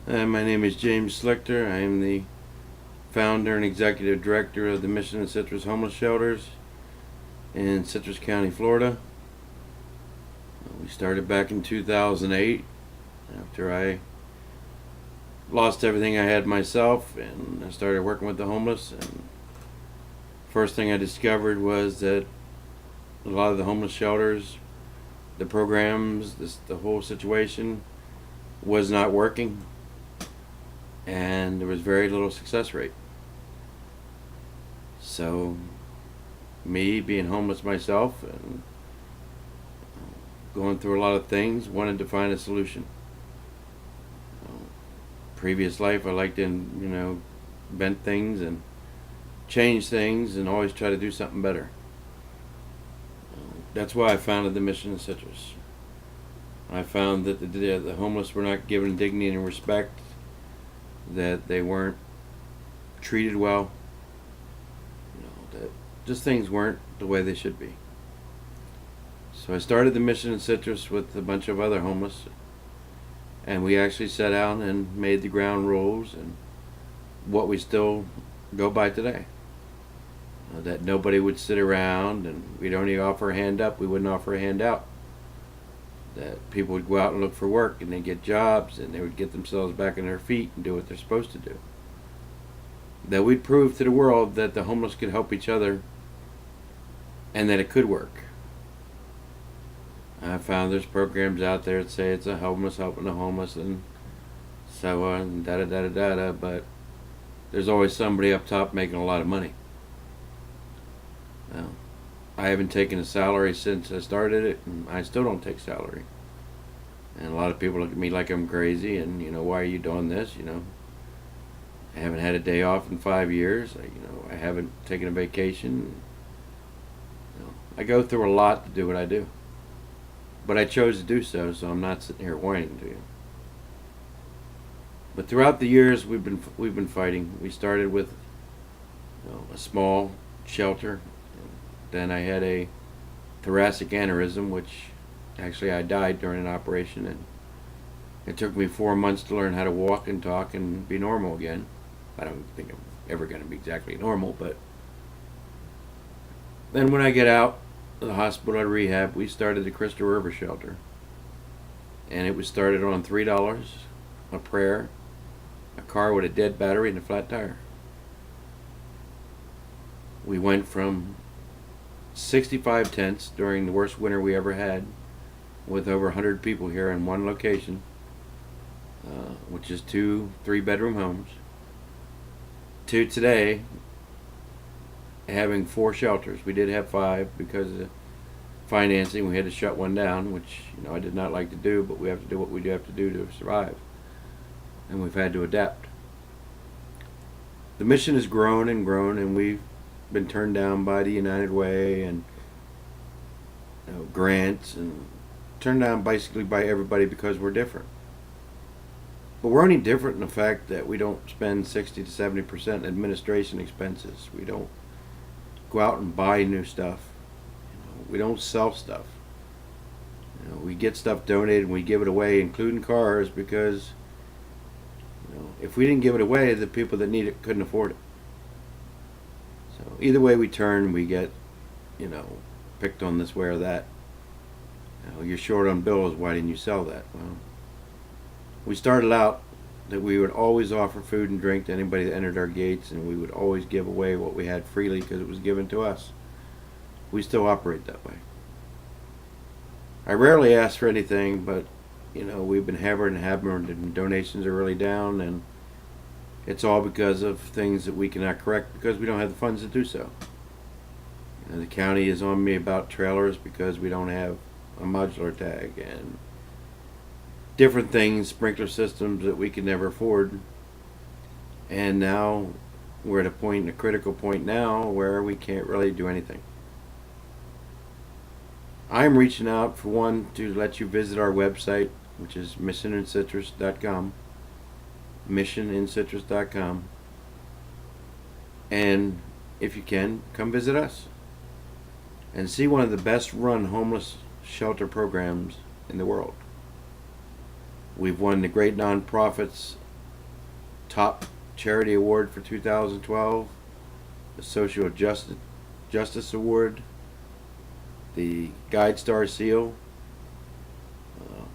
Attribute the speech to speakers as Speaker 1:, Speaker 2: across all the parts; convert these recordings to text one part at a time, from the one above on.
Speaker 1: My name is James Slichter. I am the founder and executive director of the Mission and Citrus Homeless Shelters in Citrus County, Florida. We started back in 2008 after I lost everything I had myself, and I started working with the homeless. And first thing I discovered was that a lot of the homeless shelters, the programs, the whole situation was not working, and there was very little success rate. So, me being homeless myself and going through a lot of things, wanted to find a solution. Previous life, I liked to, bend things and change things and always try to do something better. That's why I founded the Mission in Citrus. I found that the homeless were not given dignity and respect, that they weren't treated well, that just things weren't the way they should be. So I started the Mission in Citrus with a bunch of other homeless, and we actually sat down and made the ground rules and what we still go by today. That nobody would sit around, and we'd only offer a hand up, we wouldn't offer a hand out. That people would go out and look for work, and they'd get jobs, and they would get themselves back on their feet and do what they're supposed to do. That we'd prove to the world that the homeless could help each other and that it could work. I found there's programs out there that say it's a homeless helping the homeless and so on, and da-da-da-da-da, but there's always somebody up top making a lot of money. Well, I haven't taken a salary since I started it, and I still don't take salary. And a lot of people look at me like I'm crazy, and why are you doing this? I haven't had a day off in 5 years. I haven't taken a vacation. I go through a lot to do what I do, but I chose to do so I'm not sitting here whining to you. But throughout the years, we've been fighting. We started with a small shelter. Then I had a thoracic aneurysm, which actually I died during an operation, and it took me 4 months to learn how to walk and talk and be normal again. I don't think I'm ever going to be exactly normal, but then when I get out of the hospital or rehab, we started the Crystal River Shelter, and it was started on $3, a prayer, a car with a dead battery, and a flat tire. We went from 65 tents during the worst winter we ever had, with over 100 people here in one location, which is 2 3-bedroom homes, to today having 4 shelters. We did have 5 because of financing. We had to shut one down, which I did not like to do, but we have to do what we do have to do to survive, and we've had to adapt. The mission has grown and grown, and we've been turned down by the United Way and grants, and turned down basically by everybody because we're different. But we're only different in the fact that we don't spend 60 to 70% in administration expenses. We don't go out and buy new stuff. We don't sell stuff. We get stuff donated and we give it away, including cars, because if we didn't give it away, the people that need it couldn't afford it. So either way we turn, we get, picked on this way or that. You're short on bills, why didn't you sell that? Well, we started out that we would always offer food and drink to anybody that entered our gates, and we would always give away what we had freely because it was given to us. We still operate that way. I rarely ask for anything, but we've been hammered and donations are really down, and it's all because of things that we cannot correct because we don't have the funds to do so. The county is on me about trailers because we don't have a modular tag, and different things, sprinkler systems that we can never afford. And now we're at a critical point now where we can't really do anything. I'm reaching out, for one, to let you visit our website, which is missionincitrus.com, missionincitrus.com, and if you can, come visit us and see one of the best run homeless shelter programs in the world. We've won the Great Nonprofits top charity award for 2012, the Social Justice Award, the Guide Star Seal. Um,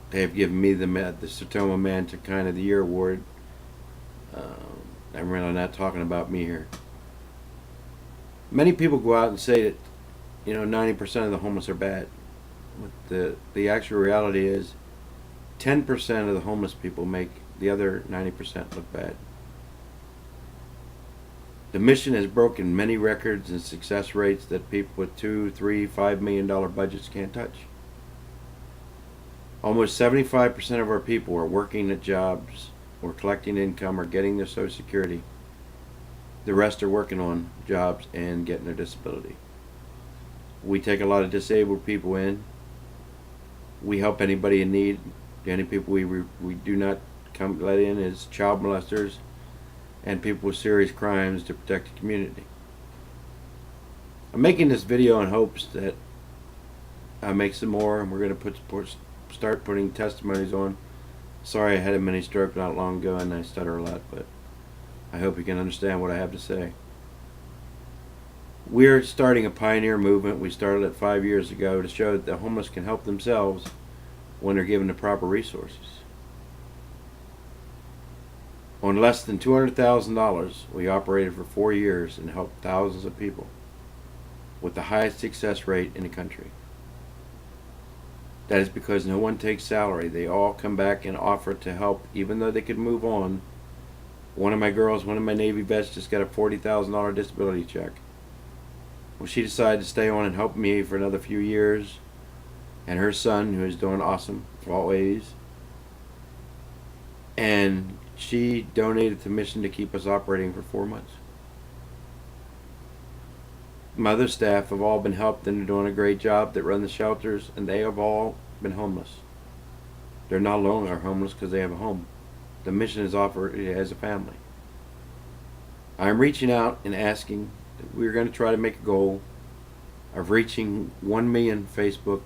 Speaker 1: they have given me the Sertoma Man to Kind of the Year award. I'm really not talking about me here. Many people go out and say that 90% of the homeless are bad. But the actual reality is 10% of the homeless people make the other 90% look bad. The mission has broken many records and success rates that people with $2, $3, $5 million budgets can't touch. Almost 75% of our people are working at jobs or collecting income or getting their Social Security. The rest are working on jobs and getting their disability. We take a lot of disabled people in. We help anybody in need. The only people we do not let in is child molesters and people with serious crimes to protect the community. I'm making this video in hopes that I'll make some more, and we're going to start putting testimonies on. Sorry, I had a mini stroke not long ago and I stutter a lot, but I hope you can understand what I have to say. We're starting a pioneer movement. We started it 5 years ago to show that the homeless can help themselves when they're given the proper resources. On less than $200,000, we operated for 4 years and helped thousands of people with the highest success rate in the country. That is because no one takes salary. They all come back and offer to help even though they could move on. One of my Navy vets just got a $40,000 disability check. Well, she decided to stay on and help me for another few years, and her son, who is doing awesome always, and she donated to Mission to keep us operating for 4 months. My other staff have all been helped and they're doing a great job that run the shelters, and they have all been homeless. They're not alone are homeless because they have a home. The Mission is offered as a family. I'm reaching out and asking that we're going to try to make a goal of reaching 1 million Facebook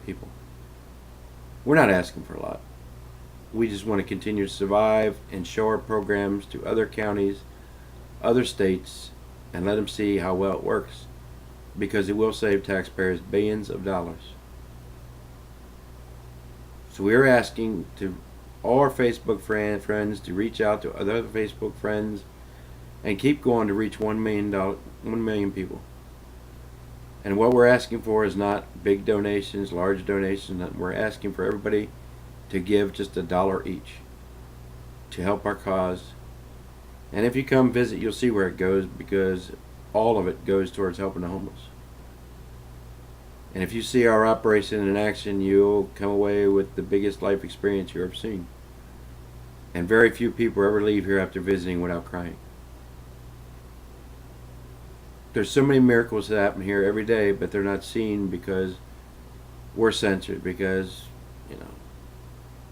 Speaker 1: people. We're not asking for a lot. We just want to continue to survive and show our programs to other counties, other states, and let them see how well it works, because it will save taxpayers billions of dollars. So we're asking to all our Facebook friends to reach out to other Facebook friends and keep going to reach 1 million people. And what we're asking for is not big donations, large donations. We're asking for everybody to give just $1 each to help our cause. And if you come visit, you'll see where it goes, because all of it goes towards helping the homeless. And if you see our operation in action, you'll come away with the biggest life experience you've ever seen. And very few people ever leave here after visiting without crying. There's so many miracles that happen here every day, but they're not seen because we're censored, because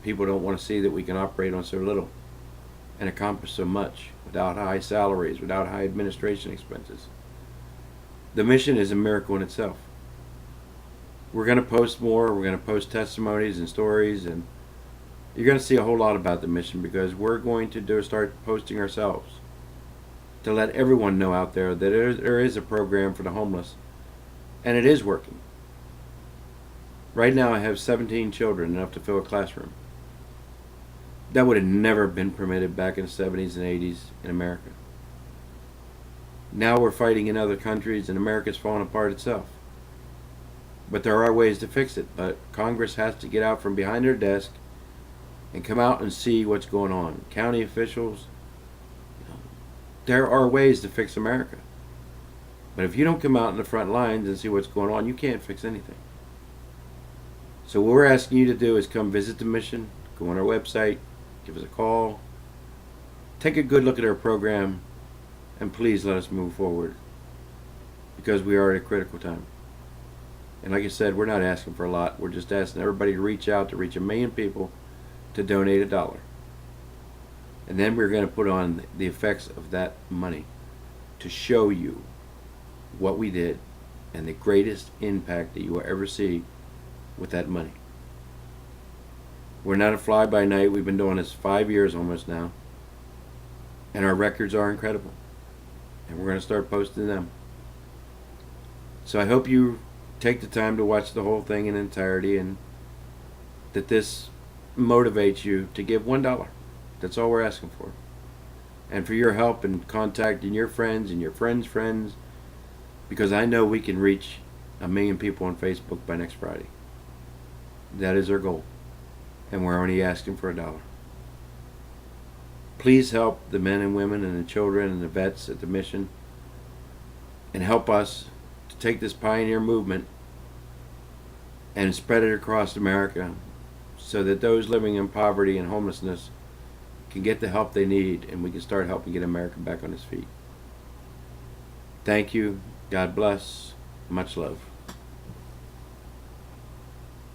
Speaker 1: people don't want to see that we can operate on so little and accomplish so much without high salaries, without high administration expenses. The Mission is a miracle in itself. We're going to post more. We're going to post testimonies and stories, and you're going to see a whole lot about the Mission, because we're going to start posting ourselves to let everyone know out there that there is a program for the homeless, and it is working. Right now I have 17 children, enough to fill a classroom. That would have never been permitted back in the 70s and 80s in America. Now we're fighting in other countries, and America's falling apart itself. But there are ways to fix it. But Congress has to get out from behind their desk and come out and see what's going on. County officials, there are ways to fix America. But if you don't come out in the front lines and see what's going on, you can't fix anything. So what we're asking you to do is come visit the Mission, go on our website, give us a call, take a good look at our program, and please let us move forward, because we are at a critical time. And like I said, we're not asking for a lot. We're just asking everybody to reach out to reach 1 million people to donate $1. And then we're going to put on the effects of that money to show you what we did and the greatest impact that you will ever see with that money. We're not a fly by night. We've been doing this 5 years almost now. And our records are incredible. And we're going to start posting them. So I hope you take the time to watch the whole thing in entirety, and that this motivates you to give $1. That's all we're asking for. And for your help in contacting your friends and your friends' friends, because I know we can reach 1 million people on Facebook by next Friday. That is our goal. And we're only asking for $1. Please help the men and women and the children and the vets at the mission, and help us to take this pioneer movement and spread it across America, so that those living in poverty and homelessness can get the help they need, and we can start helping get America back on its feet. Thank you. God bless. Much love.